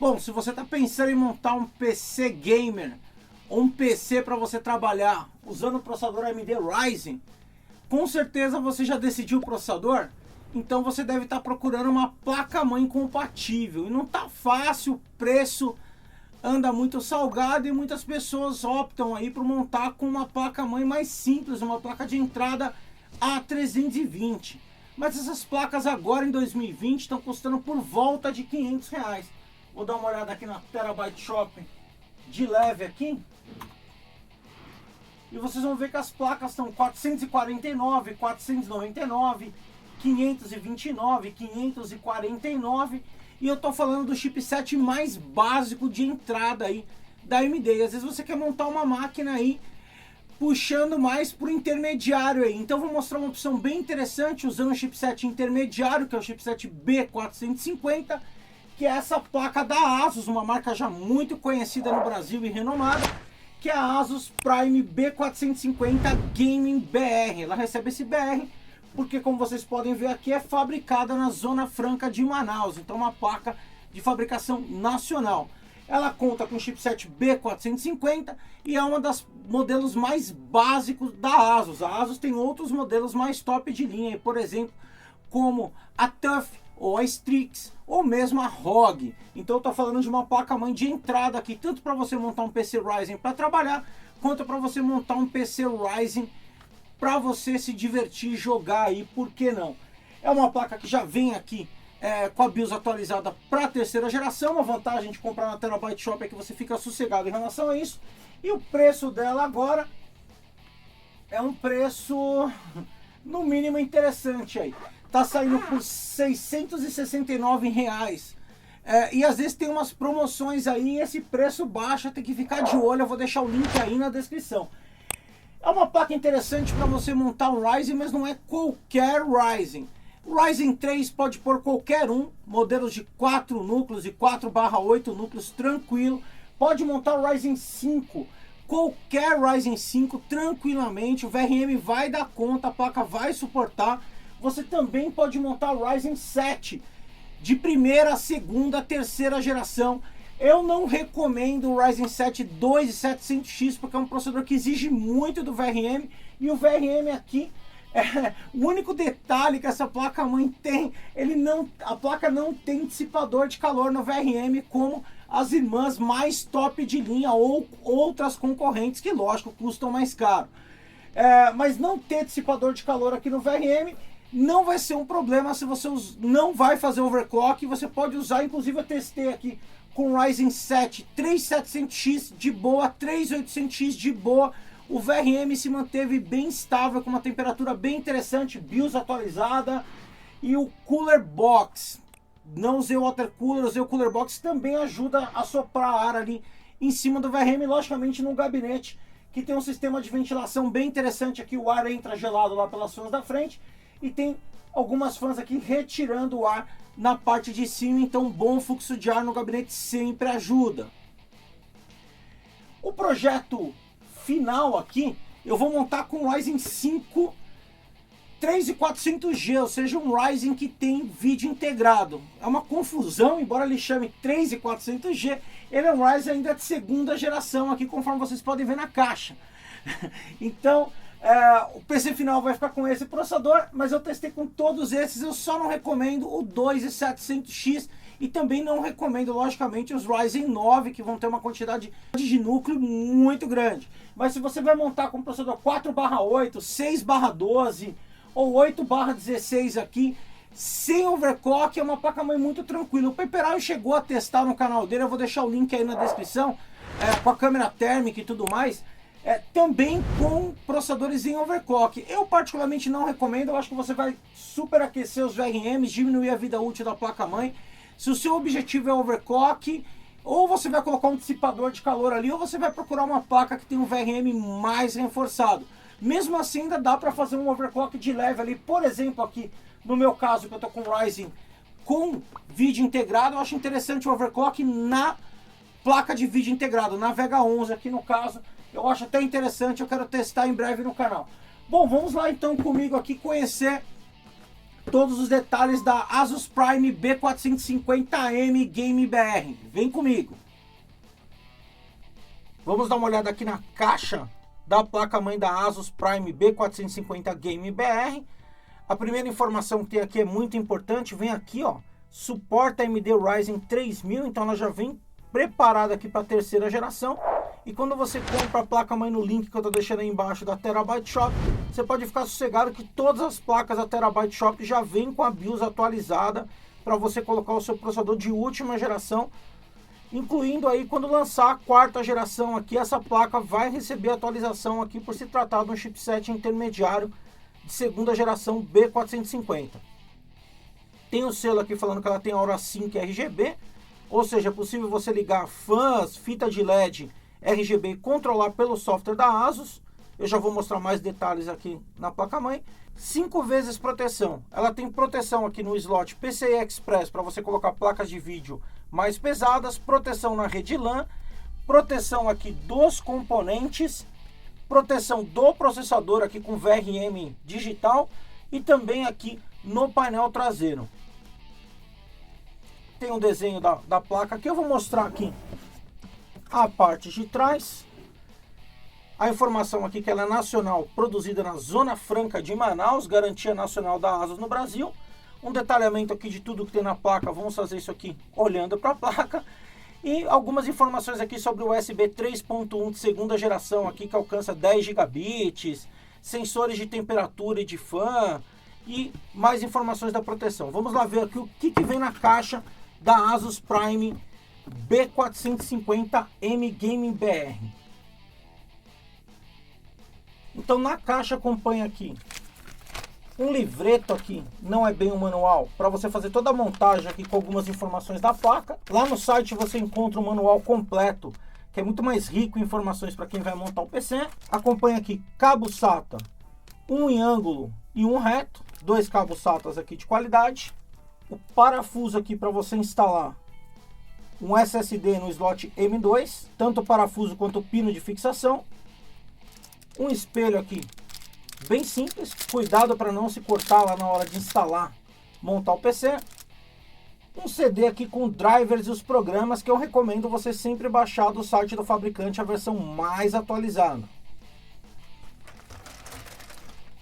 Bom, se você está pensando em montar um PC gamer ou um PC para você trabalhar usando o processador AMD Ryzen, com certeza você já decidiu o processador, então você deve estar procurando uma placa-mãe compatível. E não está fácil, o preço anda muito salgado e muitas pessoas optam aí por montar com uma placa-mãe mais simples, uma placa de entrada A320. Mas essas placas agora em 2020 estão custando por volta de R$500. Vou dar uma olhada aqui na Terabyte Shop de leve aqui. E vocês vão ver que as placas estão 449, 499, 529, 549. E eu tô falando do chipset mais básico de entrada aí da AMD. E às vezes você quer montar uma máquina aí puxando mais pro intermediário aí. Então eu vou mostrar uma opção bem interessante usando o chipset intermediário, que é o chipset B450, que é essa placa da ASUS, uma marca já muito conhecida no Brasil e renomada, que é a ASUS Prime B450 Gaming BR. Ela recebe esse BR porque, como vocês podem ver aqui, é fabricada na Zona Franca de Manaus, então uma placa de fabricação nacional. Ela conta com o chipset B450 e é uma das modelos mais básicos da ASUS. A ASUS tem outros modelos mais top de linha, por exemplo, como a TUF ou a Strix ou mesmo a ROG. Então eu estou falando de uma placa-mãe de entrada aqui, tanto para você montar um PC Ryzen para trabalhar, quanto para você montar um PC Ryzen para você se divertir e jogar aí, por que não? É uma placa que já vem aqui com a BIOS atualizada para a terceira geração. Uma vantagem de comprar na Terabyte Shop é que você fica sossegado em relação a isso. E o preço dela agora é um preço no mínimo interessante aí. Tá saindo por R$669. E às vezes tem umas promoções aí e esse preço baixa, tem que ficar de olho. Eu vou deixar o link aí na descrição. É uma placa interessante para você montar um Ryzen, mas não é qualquer Ryzen. O Ryzen 3 pode pôr qualquer um, modelos de 4 núcleos e 4/8 núcleos tranquilo. Pode montar o Ryzen 5, qualquer Ryzen 5 tranquilamente, o VRM vai dar conta, a placa vai suportar. Você também pode montar o Ryzen 7, de primeira, segunda, terceira geração. Eu não recomendo o Ryzen 7 2700X, porque é um processador que exige muito do VRM, e o VRM aqui, o único detalhe que essa placa-mãe tem, a placa não tem dissipador de calor no VRM, como as irmãs mais top de linha ou outras concorrentes que, lógico, custam mais caro. Mas não ter dissipador de calor aqui no VRM não vai ser um problema se você não vai fazer overclock. Você pode usar, inclusive eu testei aqui com o Ryzen 7 3700X de boa, 3800X de boa. O VRM se manteve bem estável, com uma temperatura bem interessante, BIOS atualizada. E o Cooler Box, não usei o Water Cooler, usei o Cooler Box, também ajuda a soprar ar ali em cima do VRM, logicamente no gabinete, que tem um sistema de ventilação bem interessante aqui. O ar entra gelado lá pelas fãs da frente e tem algumas fãs aqui retirando o ar na parte de cima, então um bom fluxo de ar no gabinete sempre ajuda. O projeto final aqui, eu vou montar com o Ryzen 5 3400G, ou seja, um Ryzen que tem vídeo integrado. É uma confusão, embora ele chame 3400G, ele é um Ryzen ainda de segunda geração aqui, conforme vocês podem ver na caixa. Então, o PC final vai ficar com esse processador, mas eu testei com todos esses. Eu só não recomendo o 2700X e também não recomendo, logicamente, os Ryzen 9, que vão ter uma quantidade de núcleo muito grande. Mas se você vai montar com o processador 4/8, 6/12 ou 8/16 aqui, sem overclock, é uma placa-mãe muito tranquila. O Peperaio chegou a testar no canal dele, eu vou deixar o link aí na descrição, com a câmera térmica e tudo mais. Também com processadores em overclock. Eu particularmente não recomendo, eu acho que você vai superaquecer os VRMs, diminuir a vida útil da placa-mãe. Se o seu objetivo é overclock, ou você vai colocar um dissipador de calor ali, ou você vai procurar uma placa que tem um VRM mais reforçado. Mesmo assim, ainda dá para fazer um overclock de leve ali. Por exemplo, aqui no meu caso, que eu estou com o Ryzen com vídeo integrado, eu acho interessante o overclock na placa de vídeo integrado, na Vega 11 aqui no caso. Eu acho até interessante, eu quero testar em breve no canal. Bom, vamos lá então comigo aqui conhecer todos os detalhes da Asus Prime B450M Game BR. Vem comigo. Vamos dar uma olhada aqui na caixa da placa-mãe da Asus Prime B450 Game BR. A primeira informação que tem aqui é muito importante, vem aqui, ó, suporta AMD Ryzen 3000, então ela já vem preparada aqui para a terceira geração. E quando você compra a placa-mãe no link que eu estou deixando aí embaixo da Terabyte Shop, você pode ficar sossegado que todas as placas da Terabyte Shop já vêm com a BIOS atualizada para você colocar o seu processador de última geração, incluindo aí quando lançar a quarta geração aqui, essa placa vai receber atualização aqui por se tratar de um chipset intermediário de segunda geração B450. Tem o selo aqui falando que ela tem Aura Sync RGB, ou seja, é possível você ligar fãs, fita de LED, RGB e controlar pelo software da Asus. Eu já vou mostrar mais detalhes aqui na placa-mãe. 5 vezes proteção. Ela tem proteção aqui no slot PCI Express para você colocar placas de vídeo mais pesadas, proteção na rede LAN, proteção aqui dos componentes, proteção do processador aqui com VRM digital e também aqui no painel traseiro. Tem um desenho da placa aqui, eu vou mostrar aqui a parte de trás. A informação aqui que ela é nacional, produzida na Zona Franca de Manaus, garantia nacional da Asus no Brasil. Um detalhamento aqui de tudo que tem na placa, vamos fazer isso aqui olhando para a placa. E algumas informações aqui sobre o USB 3.1 de segunda geração aqui, que alcança 10 gigabits, sensores de temperatura e de fan e mais informações da proteção. Vamos lá ver aqui o que vem na caixa da Asus Prime B450M Game BR. Então na caixa acompanha aqui um livreto aqui, não é bem um manual, para você fazer toda a montagem aqui com algumas informações da placa. Lá no site você encontra o manual completo, que é muito mais rico em informações para quem vai montar o PC. Acompanha aqui cabo SATA, um em ângulo e um reto, 2 cabos SATAs aqui de qualidade. O parafuso aqui para você instalar um SSD no slot M2, tanto o parafuso quanto o pino de fixação. Um espelho aqui bem simples, cuidado para não se cortar lá na hora de instalar, montar o PC. Um CD aqui com drivers e os programas que eu recomendo você sempre baixar do site do fabricante, a versão mais atualizada.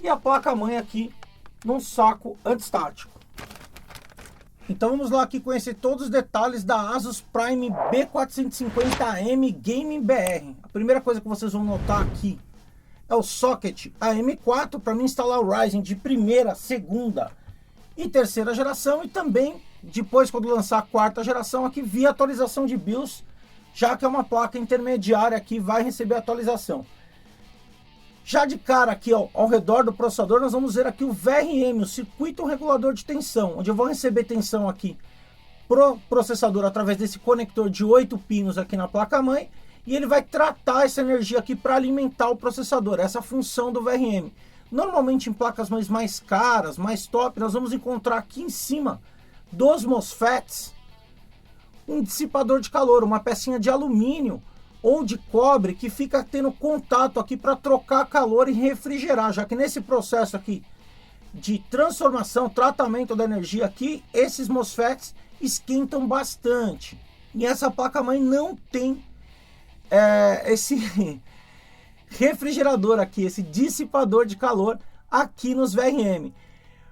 E a placa-mãe aqui num saco antistático. Então vamos lá aqui conhecer todos os detalhes da Asus Prime B450M Game BR. A primeira coisa que vocês vão notar aqui é o socket AM4 para mim instalar o Ryzen de primeira, segunda e terceira geração, e também depois quando lançar a quarta geração aqui via atualização de BIOS, já que é uma placa intermediária aqui, vai receber atualização. Já de cara aqui, ó, ao redor do processador, nós vamos ver aqui o VRM, o circuito regulador de tensão, onde eu vou receber tensão aqui pro processador através desse conector de 8 pinos aqui na placa-mãe, e ele vai tratar essa energia aqui para alimentar o processador, essa função do VRM. Normalmente em placas mais caras, mais top, nós vamos encontrar aqui em cima dos MOSFETs um dissipador de calor, uma pecinha de alumínio ou de cobre que fica tendo contato aqui para trocar calor e refrigerar, já que nesse processo aqui de transformação, tratamento da energia aqui, esses MOSFETs esquentam bastante. E essa placa-mãe não tem esse refrigerador aqui, esse dissipador de calor aqui nos VRM.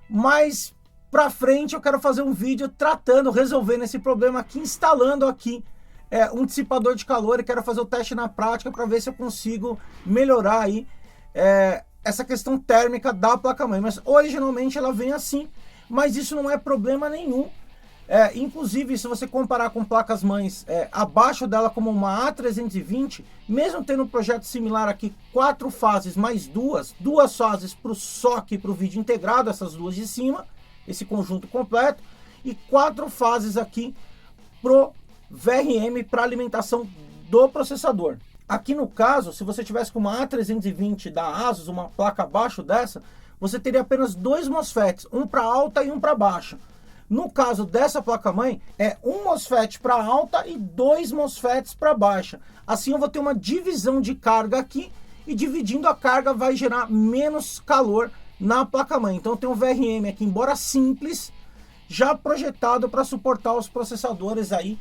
Mas para frente eu quero fazer um vídeo resolvendo esse problema aqui, instalando aqui um dissipador de calor, e quero fazer o teste na prática para ver se eu consigo melhorar aí essa questão térmica da placa-mãe. Mas originalmente ela vem assim, mas isso não é problema nenhum. Inclusive, se você comparar com placas-mães abaixo dela, como uma A320, mesmo tendo um projeto similar aqui, 4 fases mais duas fases para o SOC e para o vídeo integrado, essas duas de cima, esse conjunto completo, e 4 fases aqui pro VRM para alimentação do processador. Aqui no caso, se você tivesse com uma A320 da Asus, uma placa abaixo dessa, você teria apenas 2 MOSFETs, um para alta e um para baixa. No caso dessa placa-mãe, é um MOSFET para alta e 2 MOSFETs para baixa. Assim eu vou ter uma divisão de carga aqui, e dividindo a carga vai gerar menos calor na placa-mãe. Então tem um VRM aqui, embora simples, já projetado para suportar os processadores aí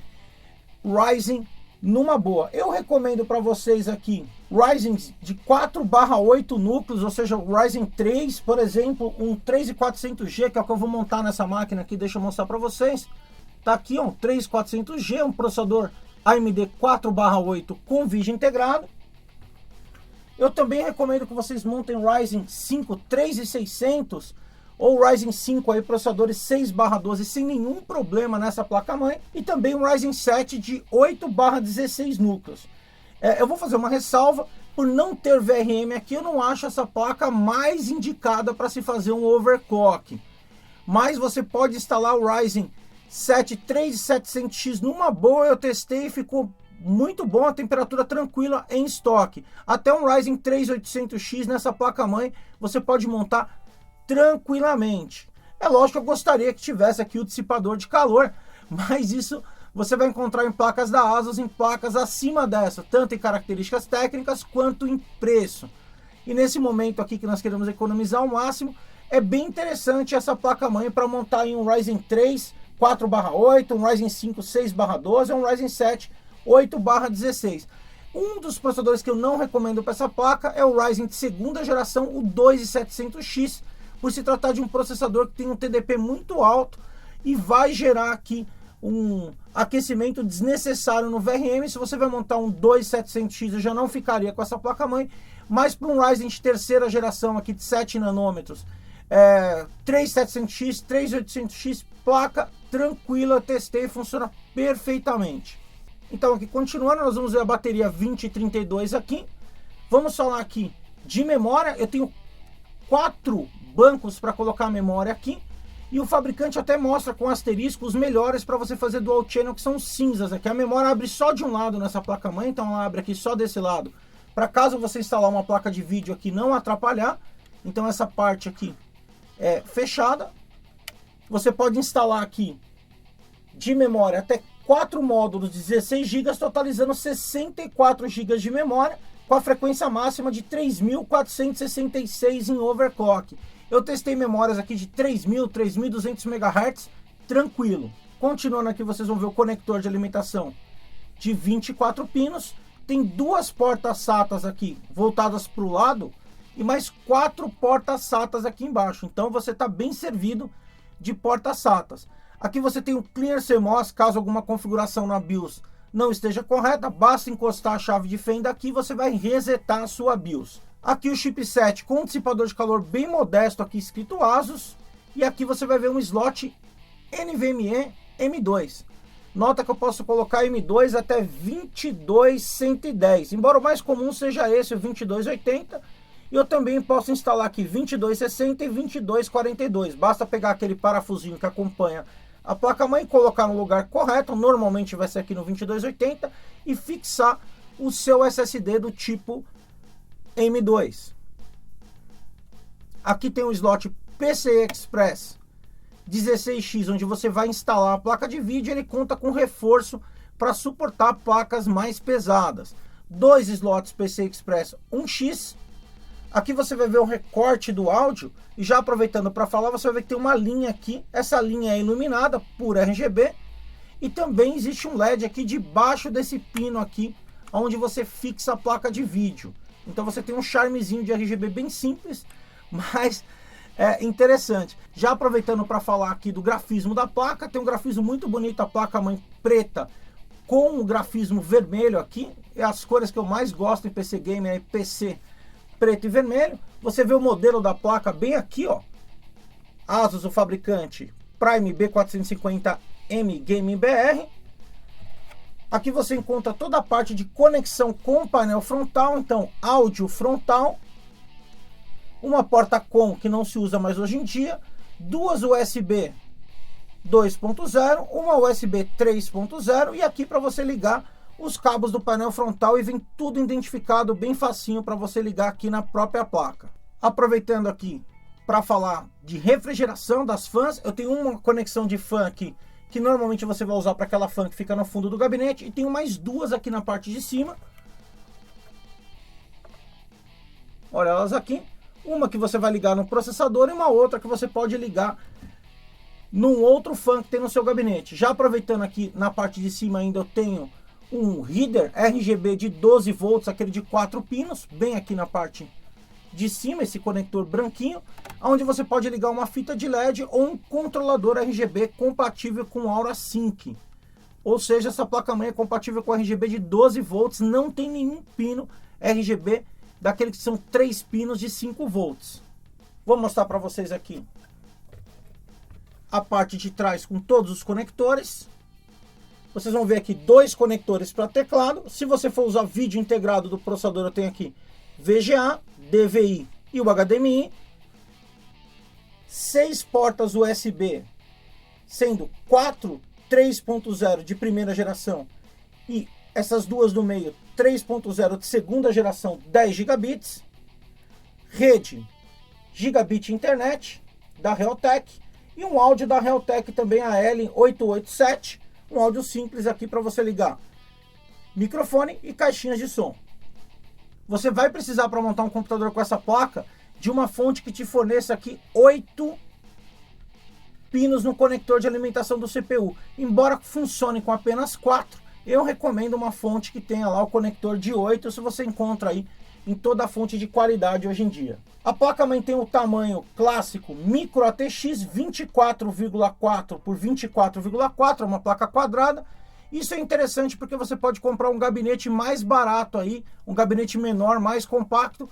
Ryzen numa boa. Eu recomendo para vocês aqui Ryzen de 4/8 núcleos, ou seja, o Ryzen 3, por exemplo, um 3400G, que é o que eu vou montar nessa máquina aqui, deixa eu mostrar para vocês. Tá aqui, ó, um 3400G, um processador AMD 4/8 com vídeo integrado. Eu também recomendo que vocês montem Ryzen 5 3600 ou Ryzen 5 aí, processadores 6/12 sem nenhum problema nessa placa-mãe, e também um Ryzen 7 de 8/16 núcleos. Eu vou fazer uma ressalva, por não ter VRM aqui, eu não acho essa placa mais indicada para se fazer um overclock. Mas você pode instalar o Ryzen 7 3700X numa boa, eu testei e ficou muito bom, a temperatura tranquila em estoque. Até um Ryzen 3800X nessa placa-mãe você pode montar tranquilamente. É lógico que eu gostaria que tivesse aqui o dissipador de calor, mas isso você vai encontrar em placas da ASUS, em placas acima dessa, tanto em características técnicas quanto em preço. E nesse momento aqui que nós queremos economizar ao máximo, é bem interessante essa placa-mãe para montar em um Ryzen 3 4/8, um Ryzen 5 6/12, um Ryzen 7 8/16. Um dos processadores que eu não recomendo para essa placa é o Ryzen de segunda geração, o 2700X, por se tratar de um processador que tem um TDP muito alto e vai gerar aqui um aquecimento desnecessário no VRM. Se você vai montar um 2700X, eu já não ficaria com essa placa-mãe, mas para um Ryzen de terceira geração aqui de 7 nanômetros, 3700X, 3800X, placa tranquila, testei, funciona perfeitamente. Então aqui continuando, nós vamos ver a bateria 2032 aqui. Vamos falar aqui de memória. Eu tenho 4 bancos para colocar a memória aqui, e o fabricante até mostra com asterisco os melhores para você fazer dual channel, que são os cinzas. Aqui a memória abre só de um lado nessa placa-mãe, então ela abre aqui só desse lado, para caso você instalar uma placa de vídeo aqui não atrapalhar. Então essa parte aqui é fechada. Você pode instalar aqui de memória até 4 módulos de 16 GB, totalizando 64 GB de memória, com a frequência máxima de 3.466 em overclock. Eu testei memórias aqui de 3.000, 3.200 MHz, tranquilo. Continuando aqui, vocês vão ver o conector de alimentação de 24 pinos. Tem 2 portas SATAs aqui voltadas para o lado e mais 4 portas SATAs aqui embaixo. Então você está bem servido de portas SATAs. Aqui você tem o Clear CMOS, caso alguma configuração na BIOS não esteja correta, basta encostar a chave de fenda aqui e você vai resetar a sua BIOS. Aqui o chipset com um dissipador de calor bem modesto, aqui escrito ASUS, e aqui você vai ver um slot NVMe M2. Nota que eu posso colocar M2 até 22110, embora o mais comum seja esse, o 2280, e eu também posso instalar aqui 2260 e 2242, basta pegar aquele parafusinho que acompanha a placa-mãe, colocar no lugar correto, normalmente vai ser aqui no 2280, e fixar o seu SSD do tipo M2. Aqui tem um slot PCI Express 16X, onde você vai instalar a placa de vídeo. Ele conta com reforço para suportar placas mais pesadas. 2 slots PCI Express 1X. Aqui você vai ver o recorte do áudio, e já aproveitando para falar, você vai ver que tem uma linha aqui, essa linha é iluminada por RGB, e também existe um LED aqui debaixo desse pino aqui, onde você fixa a placa de vídeo. Então você tem um charmezinho de RGB bem simples, mas é interessante. Já aproveitando para falar aqui do grafismo da placa, tem um grafismo muito bonito, a placa-mãe preta com o grafismo vermelho aqui, é as cores que eu mais gosto em PC Gamer, é PC preto e vermelho. Você vê o modelo da placa bem aqui, ó, ASUS, o fabricante, Prime B450M Gaming BR. Aqui você encontra toda a parte de conexão com o painel frontal, então áudio frontal, uma porta COM que não se usa mais hoje em dia, 2 USB 2.0, uma USB 3.0, e aqui para você ligar os cabos do painel frontal, e vem tudo identificado bem facinho para você ligar aqui na própria placa. Aproveitando aqui para falar de refrigeração das fãs, eu tenho uma conexão de fã aqui que normalmente você vai usar para aquela fã que fica no fundo do gabinete, e tenho mais 2 aqui na parte de cima. Olha elas aqui. Uma que você vai ligar no processador e uma outra que você pode ligar num outro fan que tem no seu gabinete. Já aproveitando aqui, na parte de cima ainda eu tenho um header RGB de 12 volts, aquele de 4 pinos, bem aqui na parte de cima, esse conector branquinho, onde você pode ligar uma fita de LED ou um controlador RGB compatível com Aura Sync. Ou seja, essa placa-mãe é compatível com RGB de 12 volts, não tem nenhum pino RGB daquele que são 3 pinos de 5 volts. Vou mostrar para vocês aqui a parte de trás com todos os conectores. Vocês vão ver aqui 2 conectores para teclado. Se você for usar vídeo integrado do processador, eu tenho aqui VGA, DVI e o HDMI. 6 portas USB, sendo 4 3.0 de primeira geração e essas duas do meio 3.0 de segunda geração, 10 gigabits. Rede gigabit internet da Realtek e um áudio da Realtek também, a L887, um áudio simples aqui para você ligar microfone e caixinhas de som. Você vai precisar, para montar um computador com essa placa, de uma fonte que te forneça aqui 8 pinos no conector de alimentação do CPU. Embora funcione com apenas 4, eu recomendo uma fonte que tenha lá o conector de 8, se você encontra aí em toda a fonte de qualidade hoje em dia. A placa-mãe tem o tamanho clássico Micro ATX 24,4 por 24,4, é uma placa quadrada. Isso é interessante porque você pode comprar um gabinete mais barato aí, um gabinete menor, mais compacto,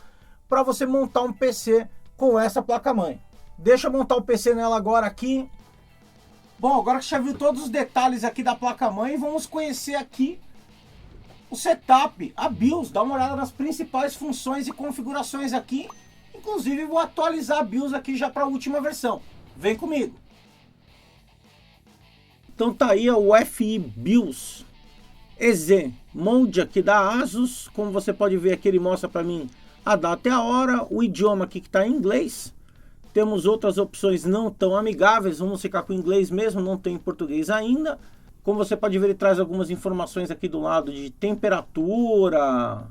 para você montar um PC com essa placa-mãe. Deixa eu montar o PC nela agora aqui. Bom, agora que já viu todos os detalhes aqui da placa-mãe, vamos conhecer aqui o setup, a BIOS, dá uma olhada nas principais funções e configurações aqui. Inclusive vou atualizar a BIOS aqui já para a última versão. Vem comigo. Então tá aí o FI BIOS EZ Mode aqui da ASUS. Como você pode ver aqui, ele mostra para mim a data e a hora, o idioma aqui que está em inglês. Temos outras opções não tão amigáveis, vamos ficar com inglês mesmo, não tem português ainda. Como você pode ver, ele traz algumas informações aqui do lado de temperatura,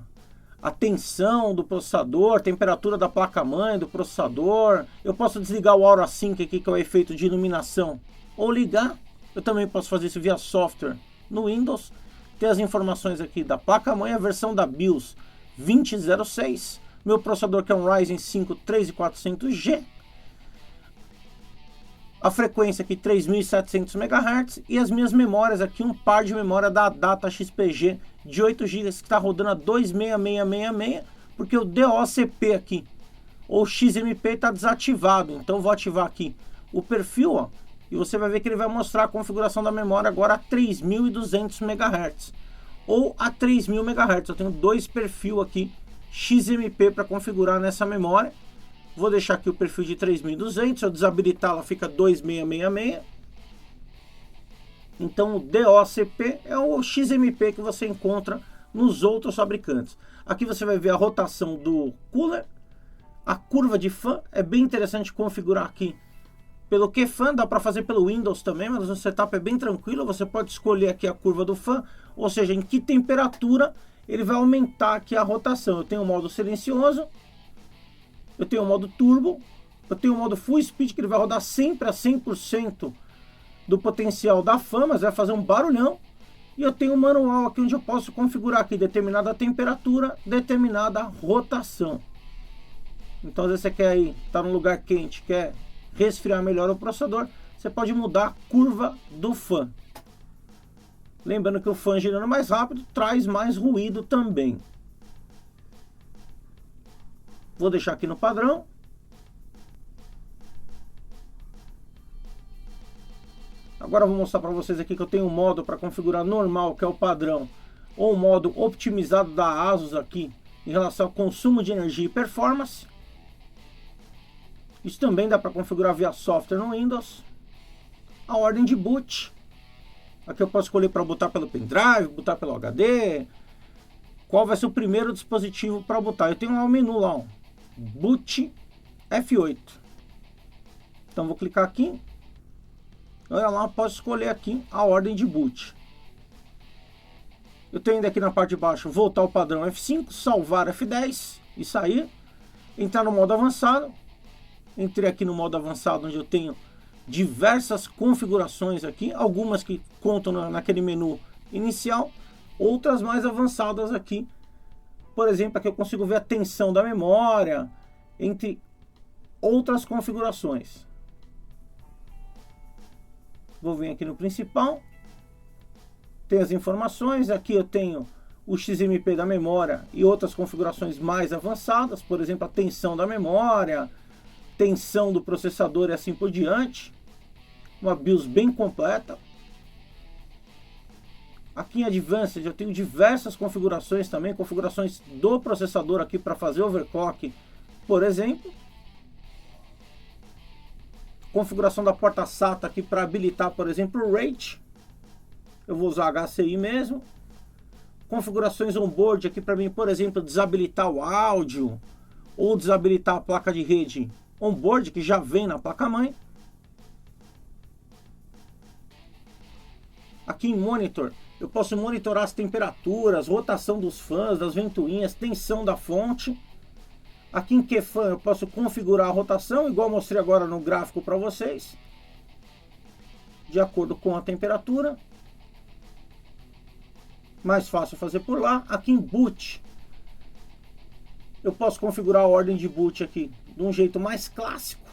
a tensão do processador, temperatura da placa-mãe, do processador. Eu posso desligar o Aura Sync aqui, que é o efeito de iluminação, ou ligar. Eu também posso fazer isso via software no Windows. Tem as informações aqui da placa-mãe, a versão da BIOS 2006. Meu processador que é um Ryzen 5 3400G. A frequência aqui 3700 MHz e as minhas memórias aqui, um par de memória da Data XPG de 8 GB que está rodando a 26666, porque o DOCP aqui, ou XMP, está desativado. Então vou ativar aqui o perfil, ó, e você vai ver que ele vai mostrar a configuração da memória agora a 3200 MHz ou a 3000 MHz. Eu tenho 2 perfis aqui XMP para configurar nessa memória. Vou deixar aqui o perfil de 3200, se eu desabilitar ela fica 2666. Então o DOCP é o XMP que você encontra nos outros fabricantes. Aqui você vai ver a rotação do cooler, a curva de fan, é bem interessante configurar aqui pelo QFan, dá para fazer pelo Windows também, mas o setup é bem tranquilo, você pode escolher aqui a curva do fan, ou seja, em que temperatura ele vai aumentar aqui a rotação. Eu tenho o modo silencioso, eu tenho o modo turbo, eu tenho o modo full speed, que ele vai rodar sempre a 100% do potencial da fan, mas vai fazer um barulhão. E eu tenho o manual aqui, onde eu posso configurar aqui determinada temperatura, determinada rotação. Então às vezes você quer ir, tá num lugar quente, quer resfriar melhor o processador, você pode mudar a curva do fan. Lembrando que o fan girando mais rápido traz mais ruído também. Vou deixar aqui no padrão. Agora eu vou mostrar para vocês aqui que eu tenho um modo para configurar normal, que é o padrão, ou o modo otimizado da ASUS aqui, em relação ao consumo de energia e performance. Isso também dá para configurar via software no Windows. A ordem de boot. Aqui eu posso escolher para botar pelo pendrive, botar pelo HD. Qual vai ser o primeiro dispositivo para botar. Eu tenho lá o menu lá, ó, boot F8. Então vou clicar aqui. Olha lá, eu posso escolher aqui a ordem de boot. Eu tenho ainda aqui na parte de baixo voltar ao padrão F5, salvar F10 e sair. entrar no modo avançado. Entrei aqui no modo avançado, onde eu tenho diversas configurações aqui, algumas que contam naquele menu inicial, outras mais avançadas aqui. Por exemplo, aqui eu consigo ver a tensão da memória, entre outras configurações. Vou vir aqui no principal, tem as informações, aqui eu tenho o XMP da memória e outras configurações mais avançadas, por exemplo, a tensão da memória, tensão do processador e assim por diante. Uma BIOS bem completa. Aqui em Advanced eu tenho diversas configurações também, configurações do processador aqui para fazer overclock, por exemplo. Configuração da porta SATA aqui para habilitar, por exemplo, o RAID. Eu vou usar HCI mesmo. Configurações on-board aqui para mim, por exemplo, desabilitar o áudio ou desabilitar a placa de rede on-board, que já vem na placa-mãe. Aqui em Monitor, eu posso monitorar as temperaturas, rotação dos fãs, das ventoinhas, tensão da fonte. Aqui em QFan eu posso configurar a rotação, igual eu mostrei agora no gráfico para vocês, de acordo com a temperatura. Mais fácil fazer por lá. Aqui em Boot, eu posso configurar a ordem de boot aqui de um jeito mais clássico.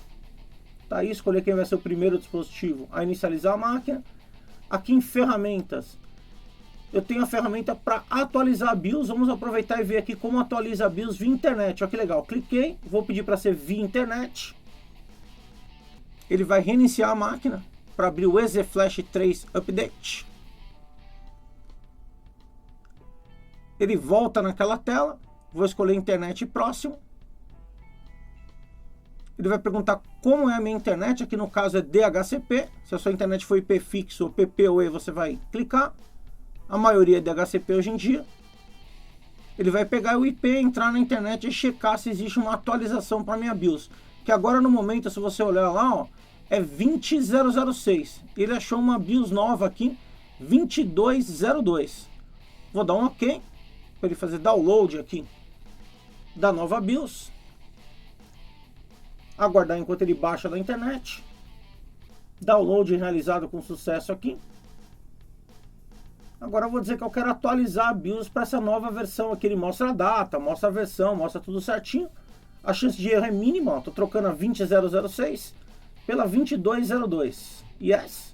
Tá aí, escolher quem vai ser o primeiro dispositivo a inicializar a máquina. Aqui em Ferramentas, eu tenho a ferramenta para atualizar a BIOS. Vamos aproveitar e ver aqui como atualiza a BIOS via internet. Olha que legal, cliquei, vou pedir para ser via internet. Ele vai reiniciar a máquina para abrir o EZ Flash 3 Update. Ele volta naquela tela, vou escolher internet próximo. Ele vai perguntar como é a minha internet, aqui no caso é DHCP. Se a sua internet for IP fixo ou PPoE, você vai clicar. A maioria é DHCP hoje em dia. Ele vai pegar o IP, entrar na internet e checar se existe uma atualização para minha BIOS. Que agora no momento, se você olhar lá, ó, é 20006. Ele achou uma BIOS nova aqui, 2202. Vou dar um OK para ele fazer download aqui da nova BIOS. Aguardar enquanto ele baixa da internet. Download realizado com sucesso aqui. Agora eu vou dizer que eu quero atualizar a BIOS para essa nova versão aqui. Ele mostra a data, mostra a versão, mostra tudo certinho. A chance de erro é mínima, estou trocando a 20006 pela 2202. Yes!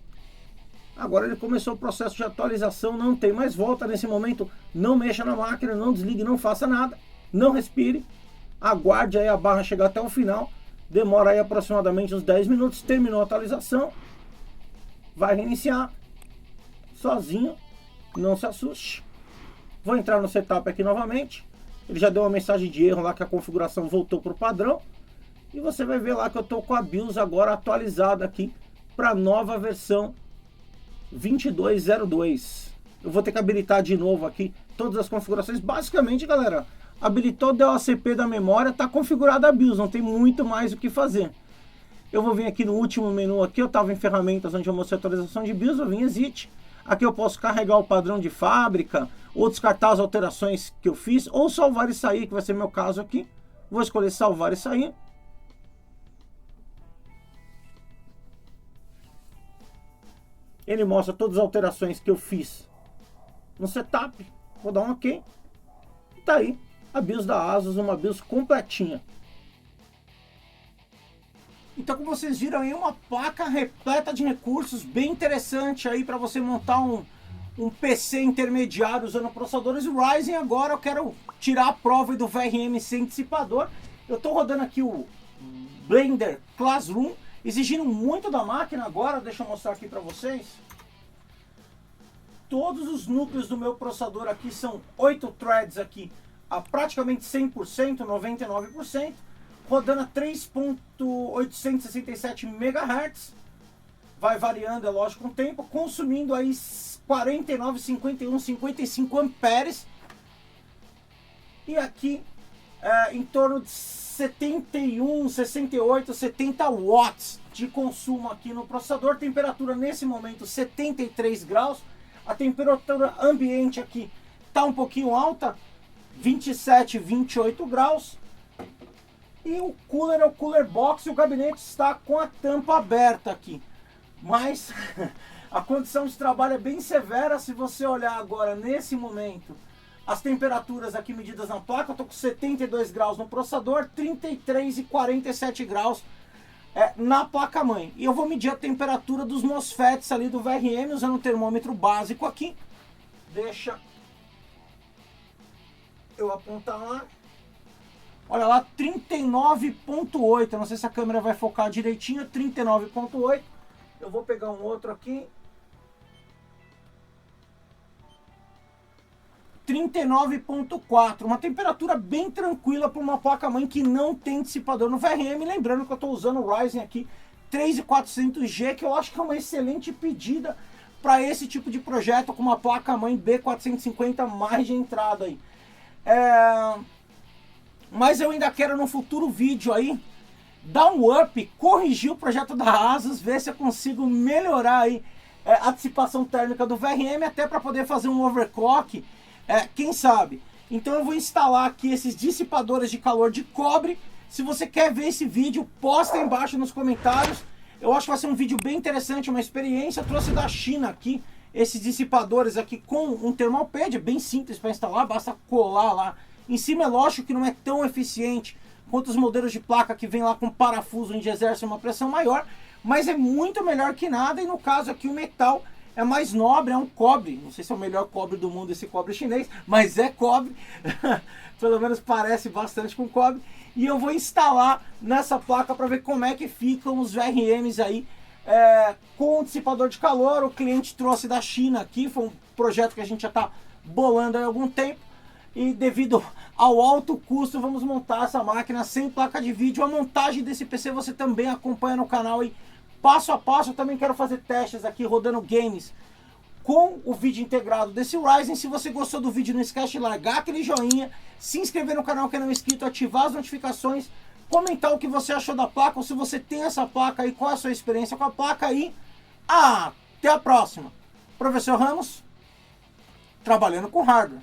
Agora ele começou o processo de atualização, não tem mais volta nesse momento. Não mexa na máquina, não desligue, não faça nada. Não respire. Aguarde aí a barra chegar até o final. Demora aí aproximadamente uns 10 minutos. Terminou a atualização. Vai reiniciar. Sozinho. Não se assuste. Vou entrar no setup aqui novamente. Ele já deu uma mensagem de erro lá que a configuração voltou para o padrão. E você vai ver lá que eu estou com a BIOS agora atualizada aqui para a nova versão 2202. Eu vou ter que habilitar de novo aqui todas as configurações. Basicamente, galera, habilitou o DLCP da memória, está configurada a BIOS, não tem muito mais o que fazer. Eu vou vir aqui no último menu aqui, eu estava em ferramentas onde eu mostrei a atualização de BIOS, eu vim em Exit. Aqui eu posso carregar o padrão de fábrica, ou descartar as alterações que eu fiz, ou salvar e sair, que vai ser meu caso aqui. Vou escolher salvar e sair. Ele mostra todas as alterações que eu fiz no setup. Vou dar um OK. E tá aí a BIOS da ASUS, uma BIOS completinha. Então, como vocês viram aí, uma placa repleta de recursos, bem interessante aí para você montar um PC intermediário usando processadores Ryzen. Agora eu quero tirar a prova do VRM sem dissipador. Eu estou rodando aqui o Blender Classroom, exigindo muito da máquina agora. Deixa eu mostrar aqui para vocês. Todos os núcleos do meu processador aqui são 8 threads aqui, a praticamente 100%, 99%. Rodando a 3.867 MHz, vai variando, é lógico, com o tempo, consumindo aí 49, 51, 55 amperes. E aqui em torno de 71, 68, 70 watts de consumo aqui no processador. Temperatura nesse momento 73 graus. A temperatura ambiente aqui está um pouquinho alta, 27, 28 graus. E o cooler é o cooler box e o gabinete está com a tampa aberta aqui. Mas a condição de trabalho é bem severa. Se você olhar agora nesse momento, as temperaturas aqui medidas na placa, eu estou com 72 graus no processador, 33 e 47 graus na placa-mãe. E eu vou medir a temperatura dos MOSFETs ali do VRM usando um termômetro básico aqui. Deixa eu apontar lá. Olha lá, 39.8. Eu não sei se a câmera vai focar direitinho. 39.8. Eu vou pegar um outro aqui. 39.4. Uma temperatura bem tranquila para uma placa-mãe que não tem dissipador no VRM. Lembrando que eu estou usando o Ryzen aqui 3400G, que eu acho que é uma excelente pedida para esse tipo de projeto com uma placa-mãe B450 mais de entrada aí. Mas eu ainda quero no futuro vídeo aí dar um up, corrigir o projeto da Asus, ver se eu consigo melhorar aí a dissipação térmica do VRM, até para poder fazer um overclock, quem sabe. Então eu vou instalar aqui esses dissipadores de calor de cobre. Se você quer ver esse vídeo, posta aí embaixo nos comentários. Eu acho que vai ser um vídeo bem interessante, uma experiência. Eu trouxe da China aqui esses dissipadores aqui com um thermal pad, bem simples para instalar, basta colar lá. Em cima é lógico que não é tão eficiente quanto os modelos de placa que vem lá com parafuso onde exerce uma pressão maior, mas é muito melhor que nada. E no caso aqui o metal é mais nobre, é um cobre. Não sei se é o melhor cobre do mundo esse cobre chinês, mas é cobre. Pelo menos parece bastante com cobre. E eu vou instalar nessa placa para ver como é que ficam os VRMs aí com o dissipador de calor. O cliente trouxe da China aqui, foi um projeto que a gente já está bolando há algum tempo. E devido ao alto custo, vamos montar essa máquina sem placa de vídeo. A montagem desse PC você também acompanha no canal aí, passo a passo. Eu também quero fazer testes aqui rodando games com o vídeo integrado desse Ryzen. Se você gostou do vídeo, não esquece de largar aquele joinha, se inscrever no canal que não é inscrito, ativar as notificações, comentar o que você achou da placa, ou se você tem essa placa aí, qual é a sua experiência com a placa aí. Até a próxima. Professor Ramos, trabalhando com hardware.